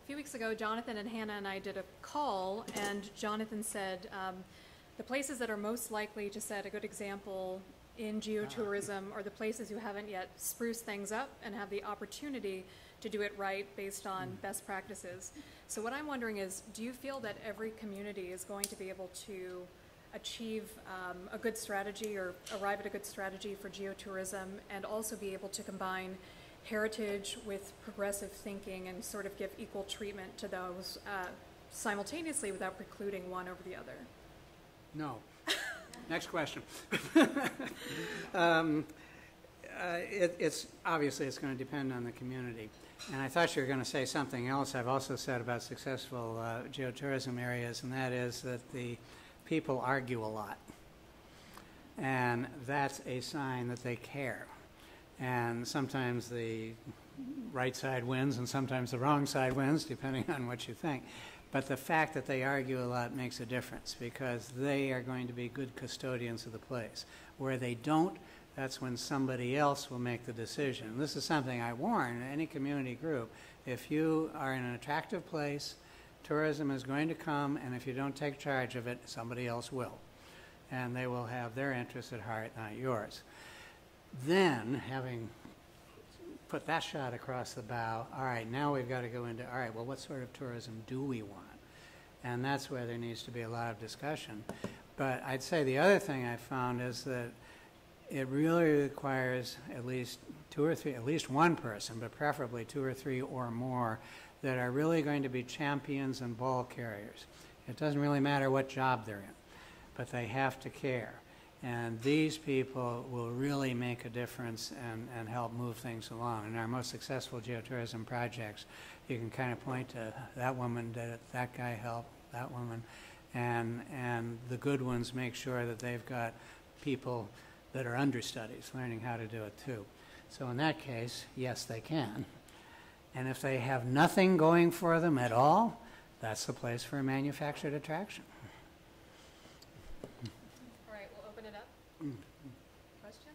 few weeks ago, Jonathan and Hannah and I did a call, and Jonathan said the places that are most likely to set a good example in geotourism are the places who haven't yet spruced things up and have the opportunity to do it right based on best practices. So what I'm wondering is, do you feel that every community is going to be able to achieve a good strategy or arrive at a good strategy for geotourism and also be able to combine heritage with progressive thinking and sort of give equal treatment to those simultaneously without precluding one over the other? No. Next question. It's obviously it's going to depend on the community. And I thought you were going to say something else I've also said about successful geotourism areas, and that is that the people argue a lot. And that's a sign that they care. And sometimes the right side wins and sometimes the wrong side wins, depending on what you think. But the fact that they argue a lot makes a difference because they are going to be good custodians of the place. Where they don't, that's when somebody else will make the decision. This is something I warn any community group. If you are in an attractive place tourism is going to come, and if you don't take charge of it, somebody else will. And they will have their interests at heart, not yours. Then, having put that shot across the bow, all right, now we've got to go into, all right, well, what sort of tourism do we want? And that's where there needs to be a lot of discussion. But I'd say the other thing I found is that it really requires at least two or three, at least one person, but preferably two or three or more, that are really going to be champions and ball carriers. It doesn't really matter what job they're in, but they have to care. And these people will really make a difference and help move things along. In our most successful geotourism projects, you can kind of point to that woman did it, that guy helped, that woman, and the good ones make sure that they've got people that are understudies learning how to do it too. So in that case, yes, they can. And if they have nothing going for them at all, that's the place for a manufactured attraction. All right, we'll open it up. Question?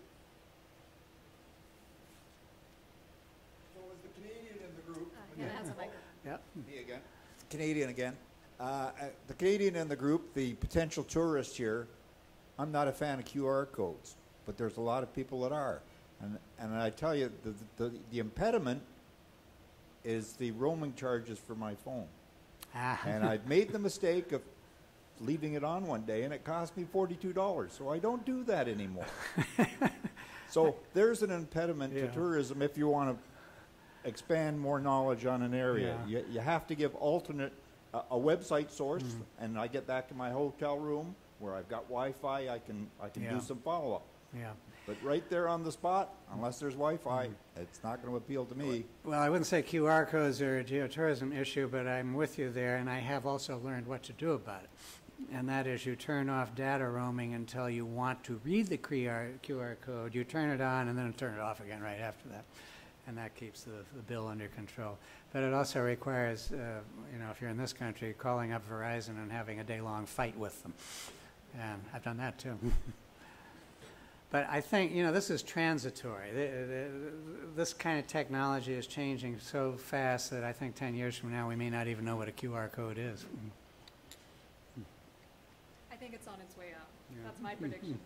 So as the Canadian in the group, Hannah has a microphone. Yep. me again, Canadian again. The Canadian in the group, the potential tourist here, I'm not a fan of QR codes, but there's a lot of people that are. And I tell you, the impediment is the roaming charges for my phone. And I've made the mistake of leaving it on one day, and it cost me $42, so I don't do that anymore. So there's an impediment to tourism if you want to expand more knowledge on an area. You have to give alternate, a website source, and I get back to my hotel room where I've got Wi-Fi, I can do some follow-up. Yeah. But right there on the spot, unless there's Wi-Fi, it's not going to appeal to me. Well, I wouldn't say QR codes are a geotourism issue, but I'm with you there, and I have also learned what to do about it. And that is you turn off data roaming until you want to read the QR code. You turn it on and then turn it off again right after that. And that keeps the bill under control. But it also requires, you know, if you're in this country, calling up Verizon and having a day-long fight with them. And I've done that too. But I think, you know, this is transitory. This kind of technology is changing so fast that I think 10 years from now we may not even know what a QR code is. I think it's on its way out. That's my prediction.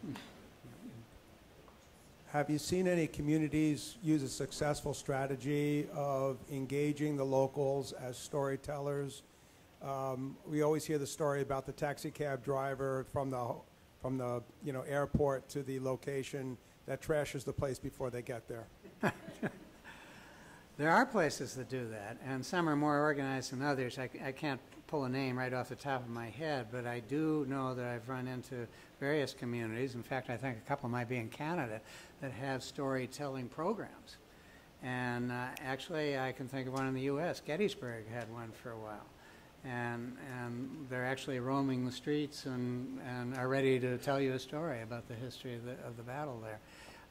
Have you seen any communities use a successful strategy of engaging the locals as storytellers? We always hear the story about the taxi cab driver from the airport to the location that trashes the place before they get there. There are places that do that, and some are more organized than others. I can't pull a name right off the top of my head, but I do know that I've run into various communities. In fact, I think a couple might be in Canada that have storytelling programs. And actually, I can think of one in the U.S. Gettysburg had one for a while. And they're actually roaming the streets and are ready to tell you a story about the history of the battle there.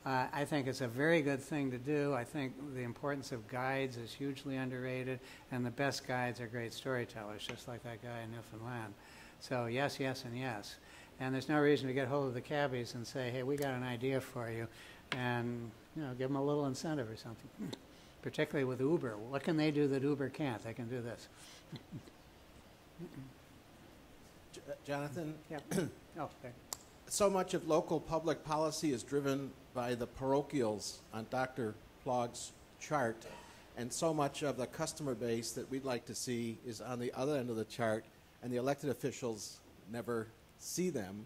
I think it's a very good thing to do. I think the importance of guides is hugely underrated, and the best guides are great storytellers, just like that guy in Newfoundland. So yes, yes, and yes. And there's no reason to get hold of the cabbies and say, hey, we got an idea for you, and give them a little incentive or something. Particularly with Uber. What can they do that Uber can't? They can do this. Jonathan, Yeah. Oh, okay. so much of local public policy is driven by the parochials on Dr. Plog's chart, and so much of the customer base that we'd like to see is on the other end of the chart, and the elected officials never see them,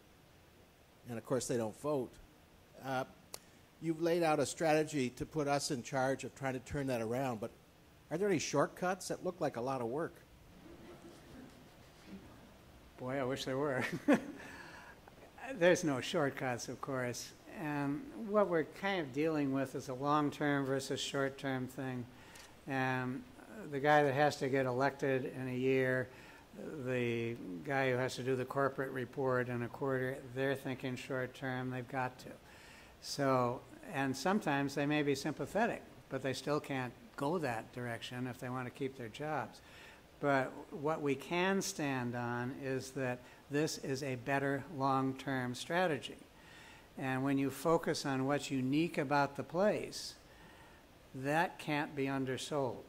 and of course they don't vote. You've laid out a strategy to put us in charge of trying to turn that around, but are there any shortcuts? That look like a lot of work. Boy, I wish there were. There's no shortcuts, of course. And what we're kind of dealing with is a long-term versus short-term thing. And the guy that has to get elected in a year, the guy who has to do the corporate report in a quarter, they're thinking short-term, they've got to. So, and sometimes they may be sympathetic, but they still can't go that direction if they want to keep their jobs. But what we can stand on is that this is a better long-term strategy. And when you focus on what's unique about the place, that can't be undersold.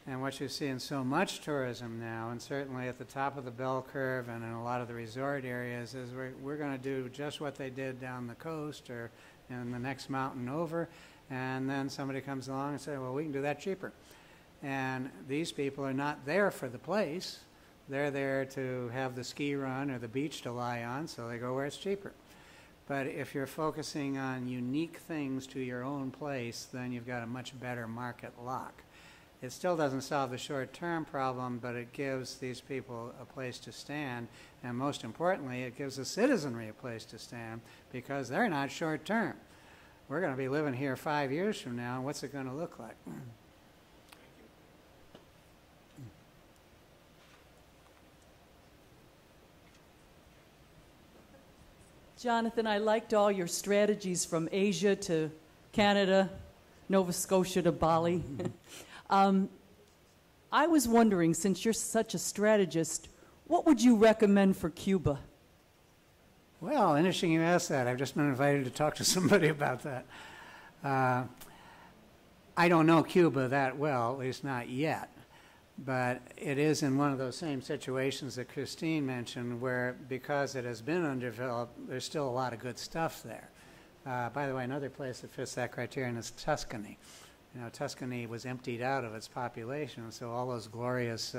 And what you see in so much tourism now, and certainly at the top of the bell curve and in a lot of the resort areas, is we're going to do just what they did down the coast or in the next mountain over, and then somebody comes along and says, well, we can do that cheaper. And these people are not there for the place. They're there to have the ski run or the beach to lie on, so they go where it's cheaper. But if you're focusing on unique things to your own place, then you've got a much better market lock. It still doesn't solve the short-term problem, but it gives these people a place to stand, and most importantly, it gives the citizenry a place to stand because they're not short-term. We're going to be living here 5 years from now, and what's it going to look like? Jonathan, I liked all your strategies from Asia to Canada, Nova Scotia to Bali. I was wondering, since you're such a strategist, what would you recommend for Cuba? Well, interesting you asked that. I've just been invited to talk to somebody about that. I don't know Cuba that well, at least not yet. But it is in one of those same situations that Christine mentioned where because it has been undeveloped, there's still a lot of good stuff there. By the way, another place that fits that criterion is Tuscany. You know, Tuscany was emptied out of its population, so all those glorious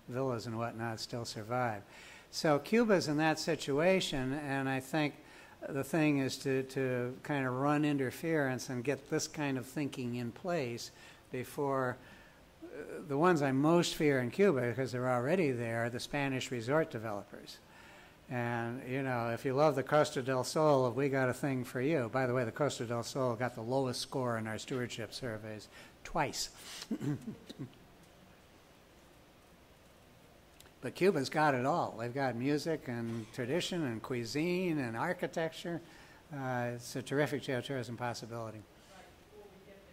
villas and whatnot still survive. So Cuba's in that situation, and I think the thing is to kind of run interference and get this kind of thinking in place before the ones I most fear in Cuba, because they're already there, are the Spanish resort developers. And, you know, if you love the Costa del Sol, we got a thing for you. By the way, the Costa del Sol got the lowest score in our stewardship surveys twice. But Cuba's got it all. They've got music and tradition and cuisine and architecture. It's a terrific geotourism possibility.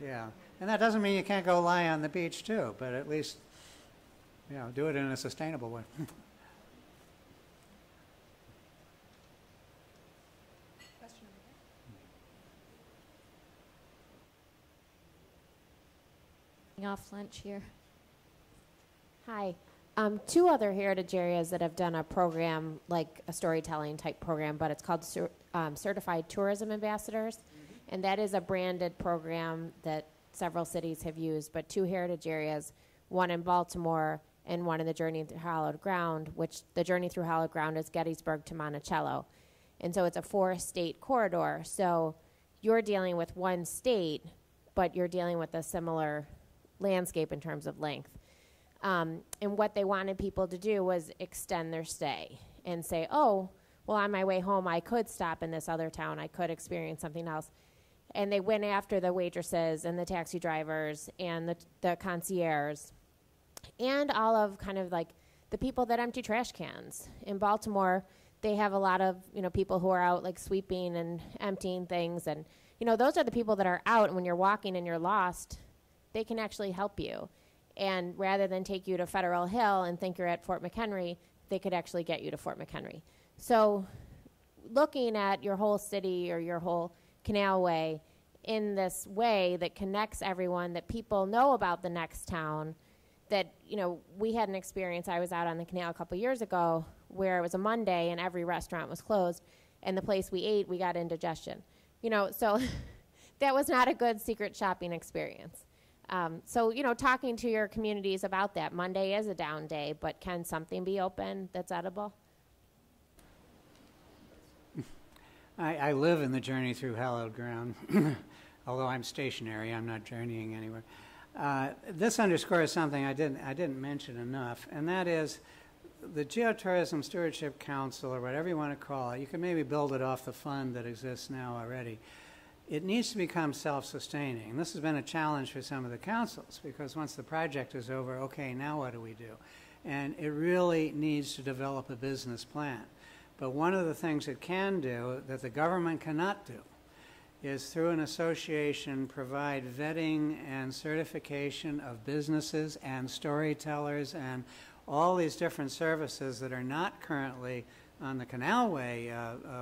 Yeah. And that doesn't mean you can't go lie on the beach too, but at least, you know, do it in a sustainable way. Question over Off lunch here. Hi. Two other heritage areas that have done a program, like a storytelling type program, but it's called Certified Tourism Ambassadors. And that is a branded program that several cities have used, but two heritage areas, one in Baltimore and one in the Journey Through Hallowed Ground, which the Journey Through Hallowed Ground is Gettysburg to Monticello. And so it's a 4-state corridor. So you're dealing with one state, but you're dealing with a similar landscape in terms of length. And what they wanted people to do was extend their stay and say, oh, well, on my way home, I could stop in this other town. I could experience something else. And they went after the waitresses and the taxi drivers and the concierges and all of kind of like the people that empty trash cans. In Baltimore, they have a lot of, you know, people who are out like sweeping and emptying things. And, you know, those are the people that are out, and when you're walking and you're lost, they can actually help you. And rather than take you to Federal Hill and think you're at Fort McHenry, they could actually get you to Fort McHenry. So looking at your whole city or your whole Canalway in this way that connects everyone, that people know about the next town, that, you know, we had an experience, I was out on the canal a couple years ago where it was a Monday and every restaurant was closed, and the place we ate, we got indigestion. You know, so that was not a good secret shopping experience. So, you know, talking to your communities about that. Monday is a down day, but can something be open that's edible? I live in the Journey Through Hallowed Ground. Although I'm stationary, I'm not journeying anywhere. This underscores something I didn't mention enough, and that is the Geotourism Stewardship Council, or whatever you want to call it. You can maybe build it off the fund that exists now already. It needs to become self-sustaining. This has been a challenge for some of the councils, because once the project is over, okay, now what do we do? And it really needs to develop a business plan. But one of the things it can do that the government cannot do is through an association provide vetting and certification of businesses and storytellers and all these different services that are not currently on the Canalway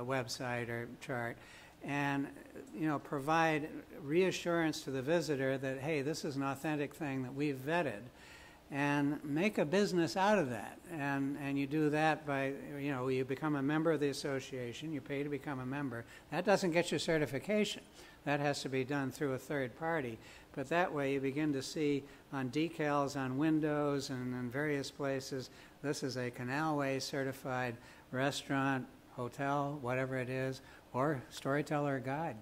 website or chart, and, you know, provide reassurance to the visitor that, hey, this is an authentic thing that we've vetted. and make a business out of that. And you do that by, you become a member of the association, you pay to become a member. That doesn't get you certification. That has to be done through a third party. But that way you begin to see on decals on windows and in various places, this is a Canalway certified restaurant, hotel, whatever it is, or storyteller guide.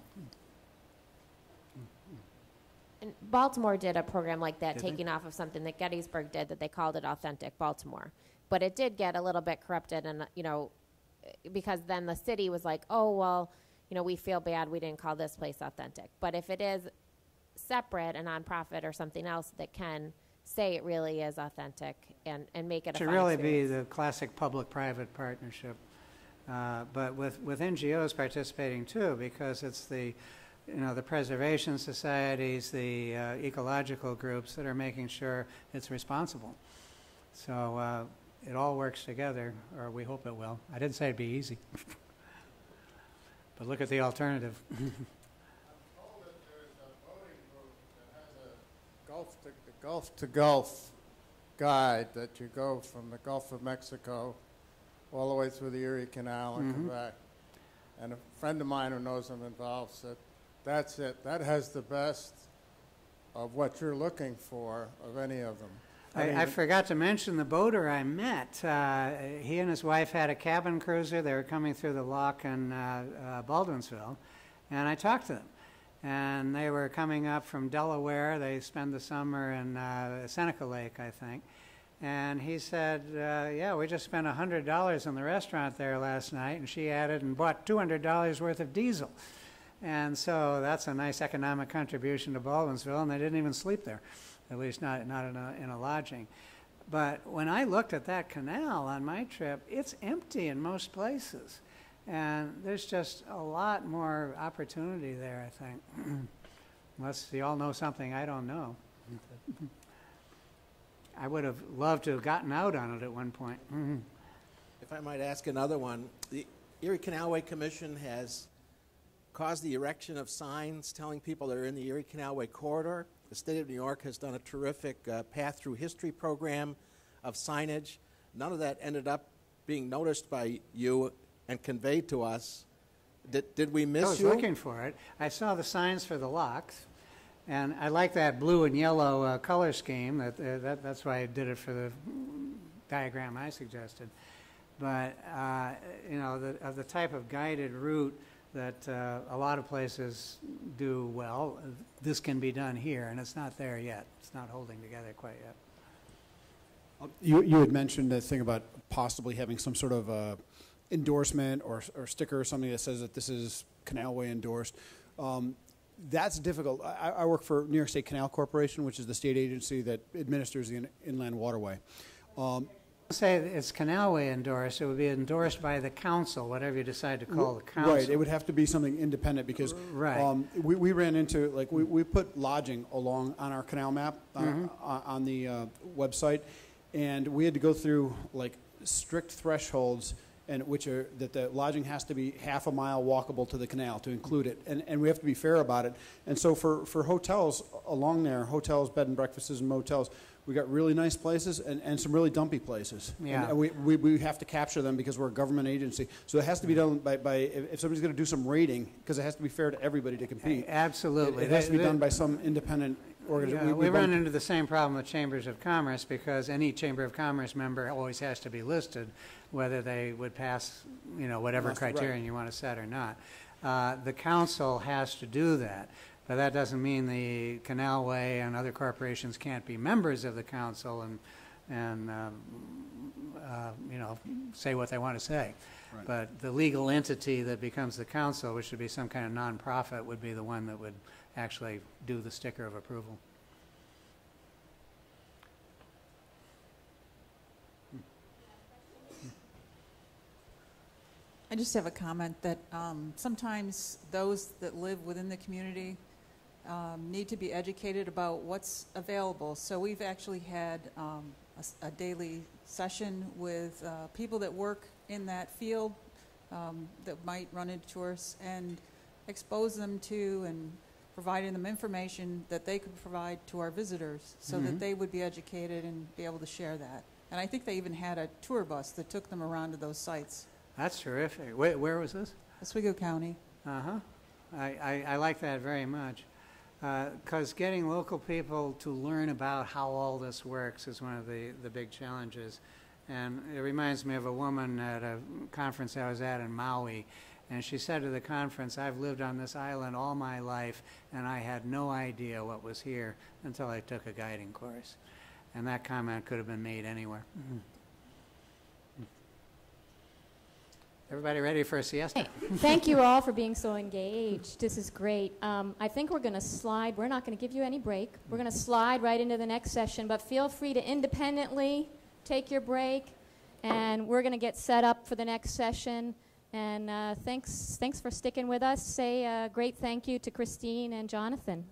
And Baltimore did a program like that, Did they? taking off of something that Gettysburg did that they called it Authentic Baltimore. But it did get a little bit corrupted, and because then the city was like, oh, well, we feel bad we didn't call this place authentic. But if it is separate, a nonprofit or something else that can say it really is authentic and make it a It should fun really experience. be the classic public-private partnership. But with NGOs participating too, because it's the preservation societies, the ecological groups that are making sure it's responsible. So it all works together, or we hope it will. I didn't say it'd be easy. But look at the alternative. The Gulf to Gulf guide that you go from the Gulf of Mexico all the way through the Erie Canal and come back. And a friend of mine who knows I'm involved said, that's it. That has the best of what you're looking for of any of them. I forgot to mention the boater I met. He and his wife had a cabin cruiser. They were coming through the lock in Baldwinsville, and I talked to them. And they were coming up from Delaware. They spend the summer in Seneca Lake, I think. And he said, yeah, we just spent $100 on the restaurant there last night, and she added and bought $200 worth of diesel. And so that's a nice economic contribution to Baldwinsville, and they didn't even sleep there, at least not in a lodging. But when I looked at that canal on my trip, it's empty in most places. And there's just a lot more opportunity there, I think. Unless you all know something I don't know. I would have loved to have gotten out on it at one point. If I might ask another one, the Erie Canalway Commission has caused the erection of signs telling people they're in the Erie Canalway corridor. The state of New York has done a terrific Path Through History program of signage. None of that ended up being noticed by you and conveyed to us. Did we miss you? I was looking for it. I saw the signs for the locks, and I like that blue and yellow color scheme. That's why I did it for the diagram I suggested. But of the type of guided route that a lot of places do well, this can be done here, and it's not there yet. It's not holding together quite yet. You had mentioned a thing about possibly having some sort of endorsement or sticker or something that says that this is Canalway endorsed. That's difficult. I work for New York State Canal Corporation, which is the state agency that administers the inland waterway. Say it's Canalway endorsed. It would be endorsed by the council, whatever you decide to call the council. Right. It would have to be something independent because we ran into, like, we put lodging along on our canal map on the website, and we had to go through like strict thresholds, and which are that the lodging has to be half a mile walkable to the canal to include it, and we have to be fair about it. And so for hotels along there, hotels, bed and breakfasts, and motels, we got really nice places and some really dumpy places. Yeah. And we have to capture them because we're a government agency. So it has to be done by if somebody's going to do some rating, because it has to be fair to everybody to compete. Absolutely. It has to be done by some independent organization. Yeah, we run into the same problem with chambers of commerce, because any chamber of commerce member always has to be listed, whether they would pass, whatever criterion you want to set or not. The council has to do that, but that doesn't mean the Canalway and other corporations can't be members of the council and say what they want to say. Right. But the legal entity that becomes the council, which would be some kind of nonprofit, would be the one that would actually do the sticker of approval. I just have a comment that sometimes those that live within the community need to be educated about what's available. So we've actually had a daily session with people that work in that field that might run into tourists, and expose them to and providing them information that they could provide to our visitors so that they would be educated and be able to share that. And I think they even had a tour bus that took them around to those sites. That's terrific. Where was this? Oswego County. Uh-huh. I like that very much. Because getting local people to learn about how all this works is one of the big challenges. And it reminds me of a woman at a conference I was at in Maui, and she said to the conference, "I've lived on this island all my life, and I had no idea what was here until I took a guiding course." And that comment could have been made anywhere. Everybody ready for a siesta? Thank you all for being so engaged. This is great. I think we're going to slide. We're not going to give you any break. We're going to slide right into the next session, but feel free to independently take your break, and we're going to get set up for the next session. And thanks for sticking with us. Say a great thank you to Christine and Jonathan.